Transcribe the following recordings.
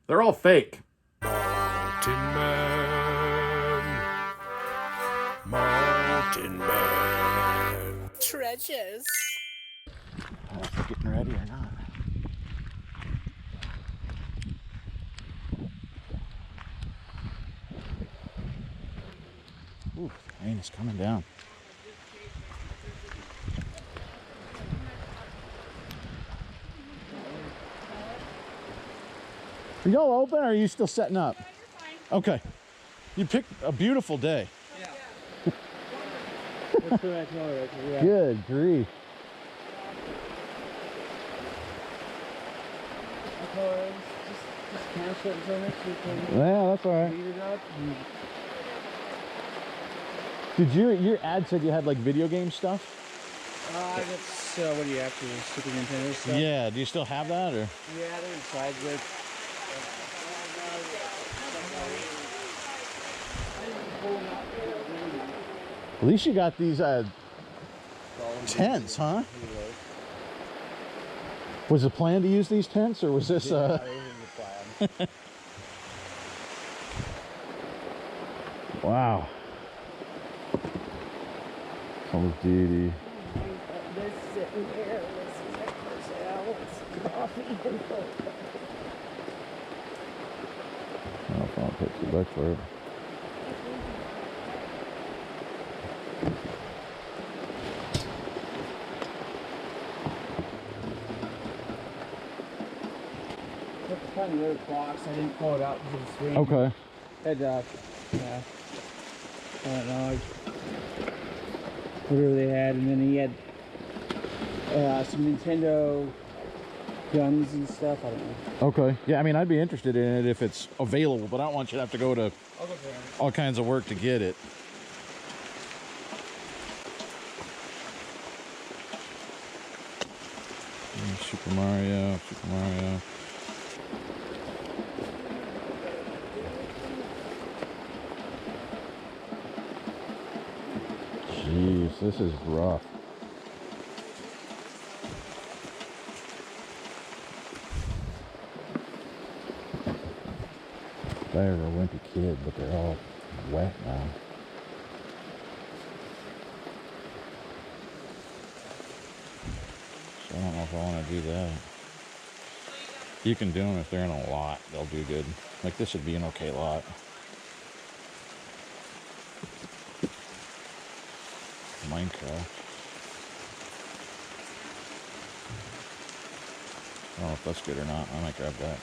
They're all fake. Mountain Man. Mountain Man. Treasures. I don't know if they're getting ready or not. Ooh, the rain is coming down. Are y'all open or are you still setting up? No, you're fine. Okay. You picked a beautiful day. Yeah. Good grief. Just cancel it until next week. Yeah, that's all right. Beat it up. Did your ad said you had like video game stuff? That's what do you have to Super Nintendo stuff? Yeah, do you still have that or? Yeah, they're inside with. At least you got these tents, huh? Was the plan to use these tents or was this Wow. Call of Duty. This sitting here, this is like ourselves, coffee and cocoa. I'll pay $2 for it. Kind of little box. I didn't pull it out because of the screen. Okay. Had yeah. I don't know. Whatever they had, and then he had some Nintendo guns and stuff. I don't know. Okay. Yeah, I mean, I'd be interested in it if it's available, but I don't want you to have to go to I'll go for it. all kinds of work to get it. Super Mario, Super Mario. Jeez, this is rough. They're a wimpy kid, but they're all wet now. So I don't know if I want to do that. You can do them if they're in a lot. They'll do good. Like this would be an okay lot. Minecraft. I don't know if that's good or not. I might grab that.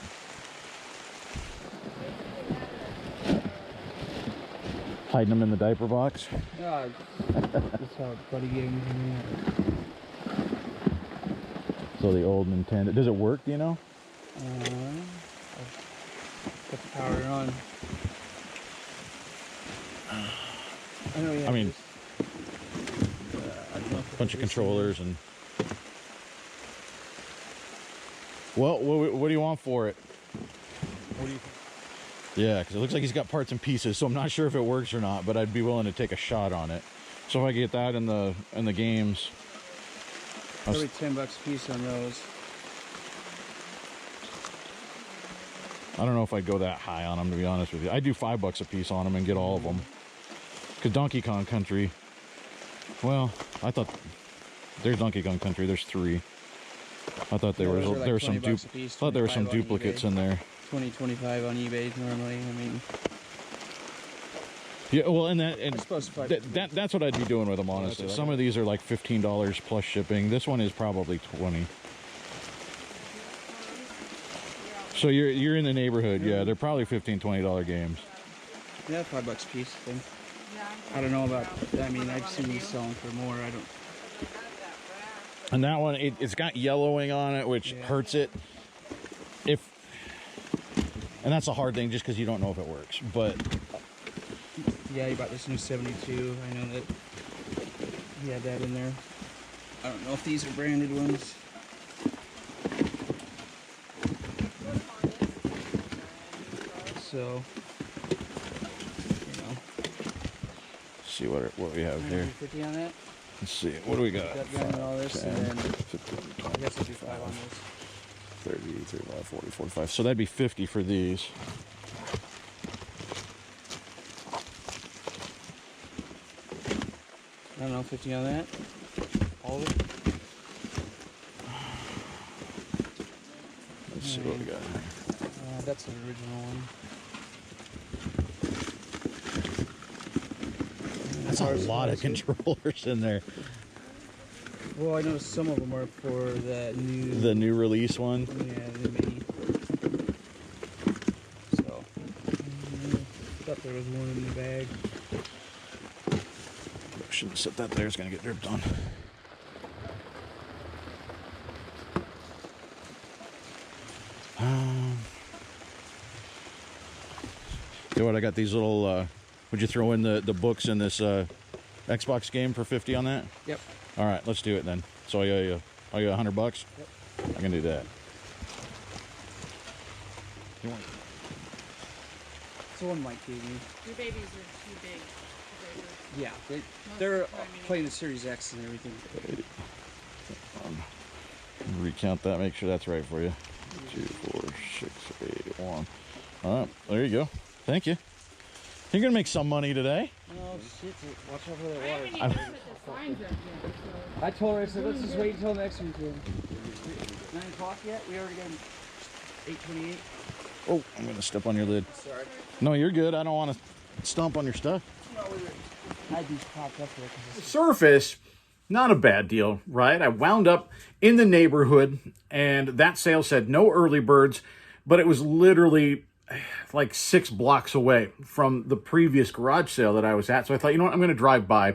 Hiding them in the diaper box. Yeah, that's how Buddy gave me. So the old Nintendo. Does it work? Do you know? I'll put the power on. I know. Yeah. I mean, bunch of controllers and. Well, what do you want for it? What do you think? Yeah, because it looks like he's got parts and pieces, so I'm not sure if it works or not, but I'd be willing to take a shot on it. So if I get that in the games, Probably $10 a piece on those. I don't know if I'd go that high on them, to be honest with you. I'd do $5 a piece on them and get all of them. Because Donkey Kong Country, well, I thought there's Donkey Kong Country. There's 3. I thought there was Like there were some $20 duplicates in there. 20, 25 on eBay normally. I mean, Yeah, well, and that's what I'd be doing with them, honestly. Some of these are like $15 plus shipping. This one is probably 20. So you're in the neighborhood. Yeah, they're probably $15, $20 games. yeah, $5 a piece. I think. I don't know about. I mean, I've seen these selling for more. I don't. And that one, it's got yellowing on it, which hurts it. And that's a hard thing, just because you don't know if it works. But yeah, you bought this new 72. I know that he had that in there. I don't know if these are branded ones. So, you know. Let's see what we have here. 50 on that. Let's see, what do we got? Got gun and all this, 10, and then 15, 20, I guess it'd be 5 on this. 30, 35, 40, 45. So that'd be 50 for these. I don't know, 50 on that. All of it. Let's see what we got here. That's the original one. That's a lot of controllers in there. Well, I know some of them are for the new release one. Yeah, the mini. So, I thought there was one in the bag. Shouldn't set that there. It's gonna get dripped on. You know what? I got these little. Would you throw in the books in this Xbox game for 50 on that? Yep. All right, let's do it then. So I owe you $100. Yep. I can do that. You want? It's the one Mike gave me. Your babies are too big. Yeah, they're playing the Series X and everything. Recount that. Make sure that's right for you. 2, 4, 6, 8, 1. All right, there you go. Thank you. You're gonna make some money today. Oh shit! Watch out for that water. I haven't even put the signs up yet. So. I told her, I said, let's just wait until next weekend. 9 o'clock yet? We already got 8:28. Oh, I'm gonna step on your lid. Sorry. No, you're good. I don't want to stomp on your stuff. No, I had these popped up there. Surface, not a bad deal, right? I wound up in the neighborhood, and that sale said no early birds, but it was literally like 6 blocks away from the previous garage sale that I was at. So I thought, you know what, I'm going to drive by.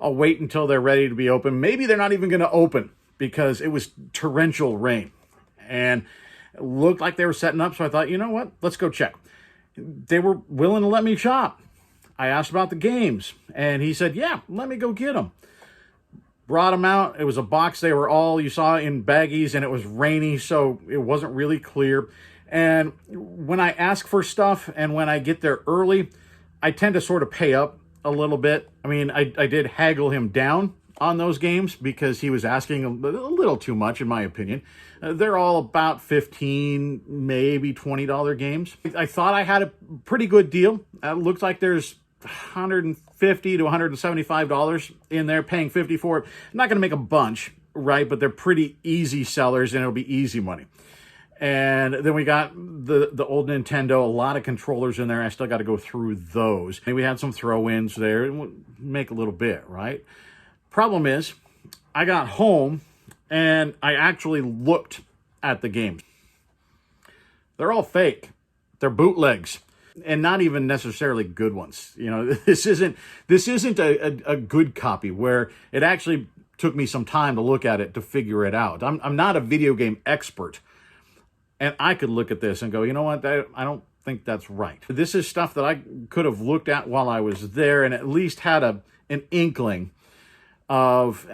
I'll wait until they're ready to be open. Maybe they're not even going to open because it was torrential rain. And it looked like they were setting up, so I thought, you know what, let's go check. They were willing to let me shop. I asked about the games, and he said, yeah, let me go get them. Brought them out. It was a box. They were all, you saw, in baggies, and it was rainy, so it wasn't really clear. And when I ask for stuff and when I get there early, I tend to sort of pay up a little bit. I mean, I did haggle him down on those games because he was asking a little too much, in my opinion. They're all about $15, maybe $20 games. I thought I had a pretty good deal. It looks like there's $150 to $175 in there, paying $50 for it. I'm not going to make a bunch, right? But they're pretty easy sellers, and it'll be easy money. And then we got the old Nintendo, a lot of controllers in there. I still got to go through those. And we had some throw-ins there, and we'll make a little bit, right? Problem is, I got home, and I actually looked at the games. They're all fake. They're bootlegs, and not even necessarily good ones. You know, this isn't a good copy where it actually took me some time to look at it to figure it out. I'm not a video game expert. And I could look at this and go, you know what, I don't think that's right. This is stuff that I could have looked at while I was there and at least had an inkling of,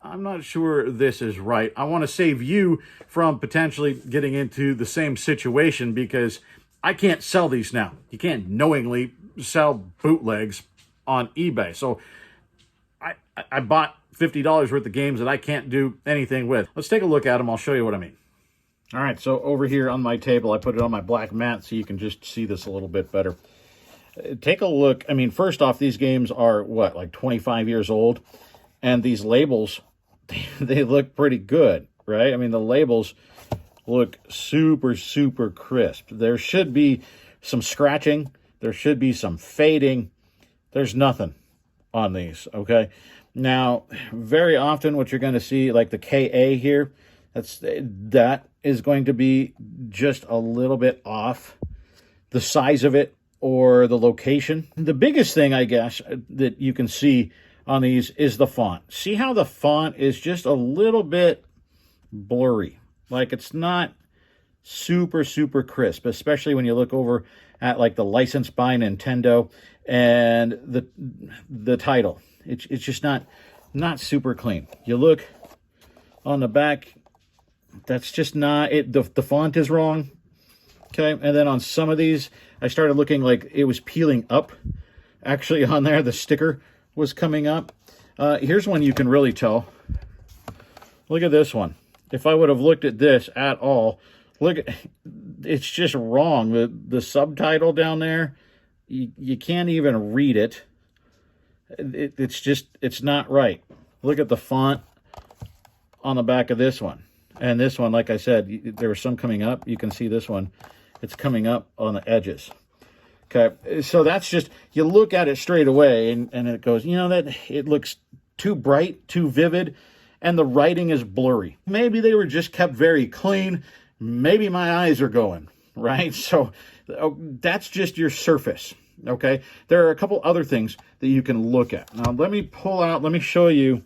I'm not sure this is right. I want to save you from potentially getting into the same situation because I can't sell these now. You can't knowingly sell bootlegs on eBay. So I bought $50 worth of games that I can't do anything with. Let's take a look at them. I'll show you what I mean. All right, so over here on my table, I put it on my black mat so you can just see this a little bit better. Take a look. I mean, first off, these games are, what, like 25 years old? And these labels, they look pretty good, right? I mean, the labels look super, super crisp. There should be some scratching. There should be some fading. There's nothing on these, okay? Now, very often what you're going to see, like the KA here, that is going to be just a little bit off, the size of it or the location. The biggest thing, I guess, that you can see on these is the font. See how the font is just a little bit blurry? Like it's not super, super crisp, especially when you look over at like the license by Nintendo and the title. It's just not super clean. You look on the back, that's just not it. The font is wrong. Okay, and then on some of these, I started looking like it was peeling up. Actually, on there, the sticker was coming up. Here's one you can really tell. Look at this one. if I would have looked at this at all, look at, it's just wrong. The subtitle down there, you can't even read it. It's not right. Look at the font on the back of this one. And this one, like I said, there was some coming up. You can see this one. It's coming up on the edges. Okay, so that's just, you look at it straight away and it goes, you know, that it looks too bright, too vivid, and the writing is blurry. Maybe they were just kept very clean. Maybe my eyes are going, right? So that's just your surface, okay? There are a couple other things that you can look at. Now, let me pull out, let me show you.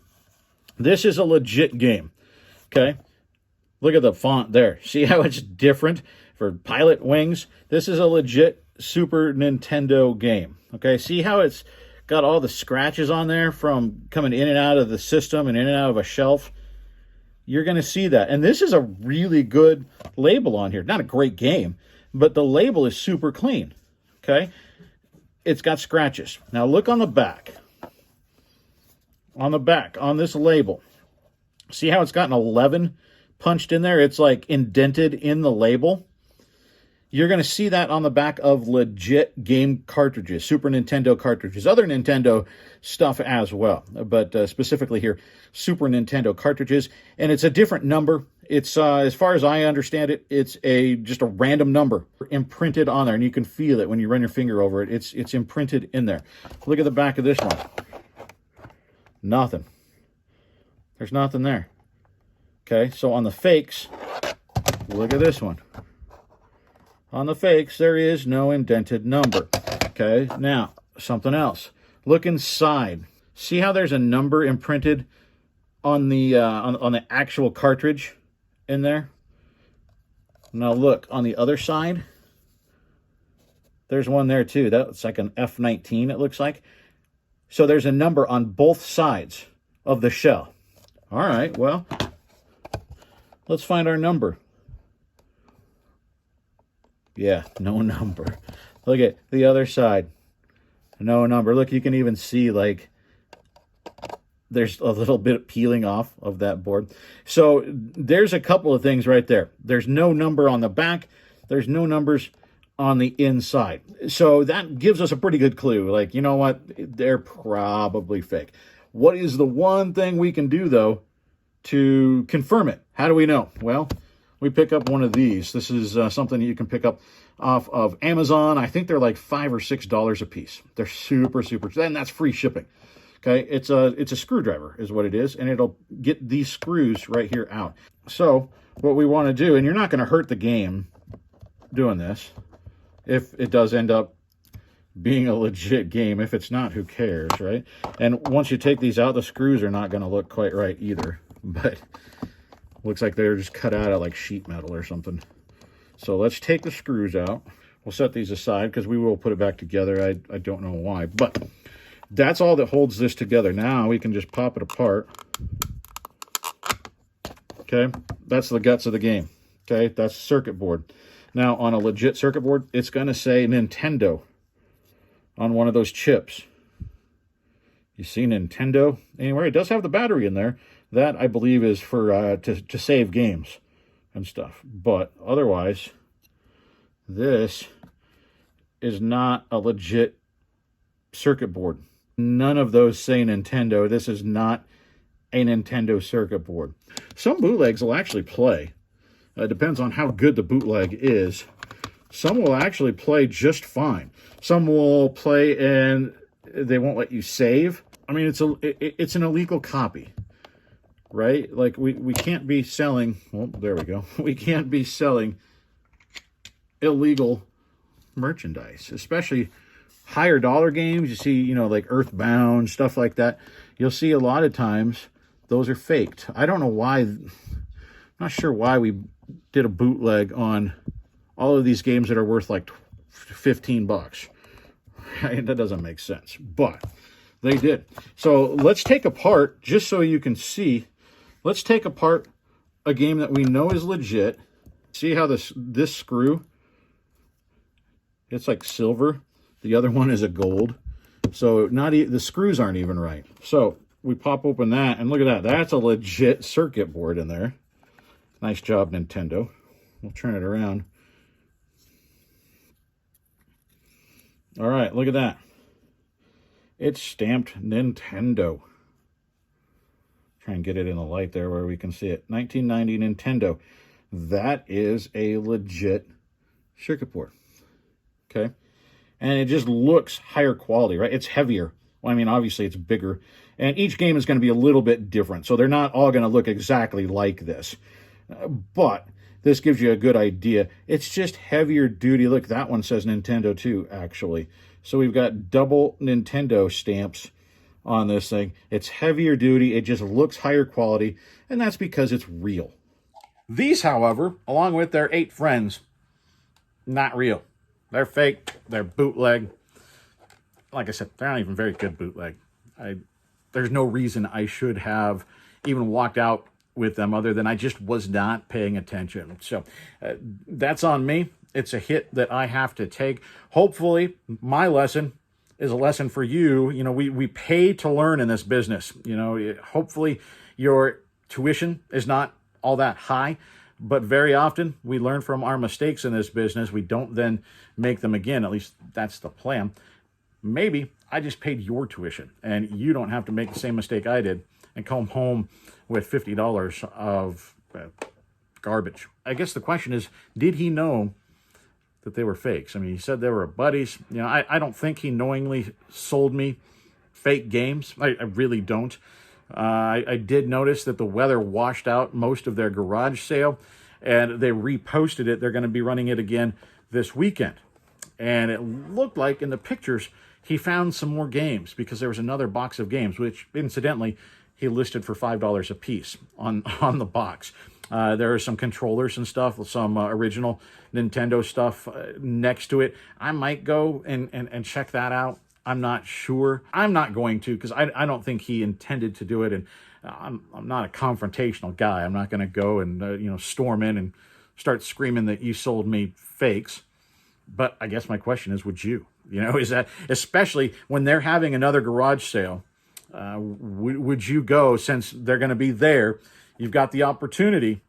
This is a legit game, okay? Look at the font there. See how it's different for Pilot Wings? This is a legit Super Nintendo game, okay? See how it's got all the scratches on there from coming in and out of the system and in and out of a shelf? You're going to see that. And this is a really good label on here. Not a great game, but the label is super clean, okay? It's got scratches. Now look on the back. On the back, on this label. See how it's got an 11 punched in there? It's like indented in the label. You're going to see that on the back of legit game cartridges, Super Nintendo cartridges, other Nintendo stuff as well, but specifically here, Super Nintendo cartridges, and it's a different number. It's, as far as I understand it, it's just a random number imprinted on there, and you can feel it when you run your finger over it. It's imprinted in there. Look at the back of this one. Nothing. There's nothing there. Okay, so on the fakes, look at this one. On the fakes, there is no indented number. Okay, now, something else. Look inside. See how there's a number imprinted on the on the actual cartridge in there? Now look, on the other side, there's one there too. That's like an F19, it looks like. So there's a number on both sides of the shell. All right, well, let's find our number. Yeah, no number. Look at the other side. No number. Look, you can even see, like, there's a little bit peeling off of that board. So there's a couple of things right there. There's no number on the back. There's no numbers on the inside. So that gives us a pretty good clue. Like, you know what? They're probably fake. What is the one thing we can do, though, to confirm it? How do we know? Well, we pick up one of these. This is something that you can pick up off of Amazon. I think they're like $5 or $6 a piece. They're super, and that's free shipping. Okay, it's a screwdriver is what it is, and it'll get these screws right here out. So what we want to do, and you're not going to hurt the game doing this, if it does end up being a legit game. If it's not, who cares, right? And once you take these out, the screws are not going to look quite right either, but looks like they're just cut out of like sheet metal or something. So let's take the screws out. We'll set these aside because we will put it back together. I don't know why, but that's all that holds this together. Now we can just pop it apart. Okay, that's the guts of the game. Okay, that's the circuit board. Now on a legit circuit board, it's going to say Nintendo on one of those chips. You see Nintendo anywhere? It does have the battery in there. That, I believe, is for to save games and stuff. But otherwise, this is not a legit circuit board. None of those say Nintendo. This is not a Nintendo circuit board. Some bootlegs will actually play. It depends on how good the bootleg is. Some will actually play just fine. Some will play and they won't let you save. I mean, it's an illegal copy. Right? Like, we can't be selling, well, there we go. We can't be selling illegal merchandise, especially higher dollar games. You see, you know, like Earthbound, stuff like that. You'll see a lot of times those are faked. I don't know why, I'm not sure why we did a bootleg on all of these games that are worth like 15 bucks. That doesn't make sense, but they did. So let's take apart, just so you can see, let's take apart a game that we know is legit. See how this screw, it's like silver. The other one is a gold. So the screws aren't even right. So we pop open that, and look at that. That's a legit circuit board in there. Nice job, Nintendo. We'll turn it around. All right, look at that. It's stamped Nintendo. Try and get it in the light there where we can see it. 1990 Nintendo. That is a legit circuit board. Okay? And it just looks higher quality, right? It's heavier. Well, I mean, obviously it's bigger. And each game is going to be a little bit different. So they're not all going to look exactly like this. But this gives you a good idea. It's just heavier duty. Look, that one says Nintendo too, actually. So we've got double Nintendo stamps on this thing. It's heavier duty. It just looks higher quality. And that's because it's real. These, however, along with their 8 friends, not real. They're fake. They're bootleg. Like I said, they're not even very good bootleg. There's no reason I should have even walked out with them other than I just was not paying attention. So that's on me. It's a hit that I have to take. Hopefully, my lesson is a lesson for you. You know, we pay to learn in this business. You know, hopefully your tuition is not all that high, but very often we learn from our mistakes in this business. We don't then make them again. At least that's the plan. Maybe I just paid your tuition and you don't have to make the same mistake I did and come home with $50 of garbage. I guess the question is, did he know that they were fakes? I mean, he said they were buddies. You know, I don't think he knowingly sold me fake games. I really don't. I did notice that the weather washed out most of their garage sale, and they reposted it. They're going to be running it again this weekend. And it looked like in the pictures, he found some more games because there was another box of games, which incidentally, he listed for $5 a piece on the box. There are some controllers and stuff, some original Nintendo stuff next to it. I might go and check that out. I'm not sure. I'm not going to because I don't think he intended to do it. And I'm not a confrontational guy. I'm not going to go and storm in and start screaming that you sold me fakes. But I guess my question is, would you? You know, is that especially when they're having another garage sale? Would you go, since they're going to be there? You've got the opportunity.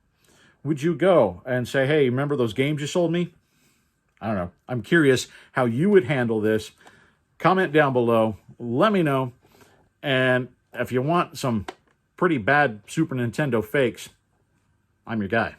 Would you go and say, hey, remember those games you sold me? I don't know. I'm curious how you would handle this. Comment down below. Let me know. And if you want some pretty bad Super Nintendo fakes, I'm your guy.